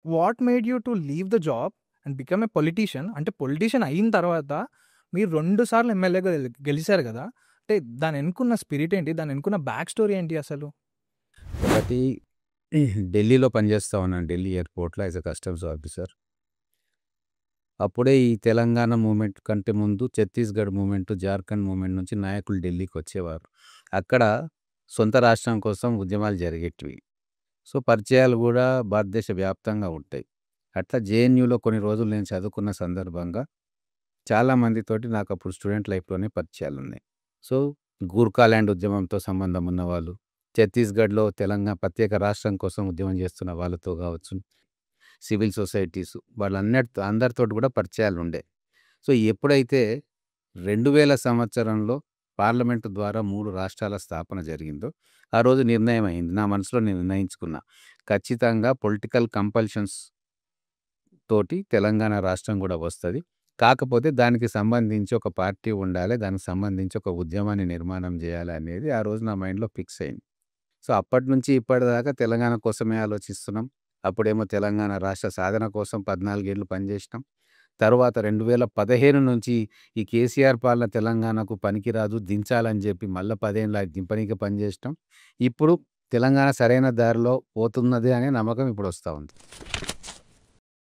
What made you to leave the job and become a politician? అంటే politician అయిన తర్వాత మీరు 2 సార్లు ఎమ్మెల్యేగా గెలిసారు గదా! అంటే దాని వెనుకున్న స్పిరిట్ ఏంటి? దాని వెనుకున్న బ్యాక్ స్టోరీ ఏంటి అసలు? ఒకటి ఢిల్లీలో పనిచేస్తా ఉన్నాను. ఢిల్లీ ఎయిర్‌పోర్ట్‌లో యాస్ ఎ కస్టమ్స్ ఆఫీసర్. అప్పుడే ఈ తెలంగాణ మూవ్‌మెంట్ కంటే ముందు ఛత్తీస్‌గఢ్ మూవ్‌మెంట్, జార్ఖండ్ మూవ్‌మెంట్ నుంచి నాయకులు ఢిల్లీకొచ్చేవారు. అక్కడ సొంత రాష్ట్రం కోసం ఉద్యమాలు జరిగేటివి. సో, పరిచయాలు గూడా భారతదేశ వ్యాప్తంగా ఉంటాయి. అట్లా జేఎన్యూలో కొన్ని రోజులు నేను చదువుకున్న సందర్భంగా చాలా మందితోటి నాకప్పుడు స్టూడెంట్ లైఫ్‌లోనే పరిచయాలున్నాయి. సో, గూర్ఖాలాండ్ ఉద్యమంతో సంబంధం ఉన్నవాళ్ళు, ఛత్తీస్‌గఢ్‌లో ప్రత్యేక రాష్ట్రం కోసం ఉద్యమం చేస్తున్న వాళ్ళతో గావచ్చు, సివిల్ సొసైటీస్ అందరితోటి కూడా పరిచయాలుండే. సో, ఎప్పుడైతే 2000 సంవత్సరంలో పార్లమెంటు ద్వారా 3 రాష్ట్రాల స్థాపన జరిగిందో, ఆ రోజు నిర్ణయం అయింది. నా మనసులో నేను నిర్ణయించుకున్నా. ఖచ్చితంగా పొలిటికల్ కంపల్షన్స్ తోటి తెలంగాణ రాష్ట్రం గూడా వస్తది. కాకపోతే దానికి సంబంధించి ఒక పార్టీ ఉండాలి. దానికి సంబంధించి ఒక ఉద్యమాన్ని నిర్మాణం జేయాలి అనేది ఆ రోజు నా మైండ్‌లో ఫిక్స్ అయింది. సో, అప్పటినుంచి ఇప్పటిదాకా తెలంగాణ కోసమే ఆలోచిస్తున్నాం. అప్పుడేమో తెలంగాణ రాష్ట్ర సాధన కోసం 14 ఏళ్ళు పనిజేసినాం. తరువాత 2015 నుంచి ఈ కేసీఆర్ పాలన తెలంగాణకు పనికిరాదు, దించాలని జెప్పి మళ్ళా 10 ఏళ్ళు అది దింపనీకే పనిజేసినాం. ఇప్పుడు తెలంగాణ సరైన దారిలో పోతున్నది అనే నమ్మకం ఇప్పుడొస్తా ఉంది.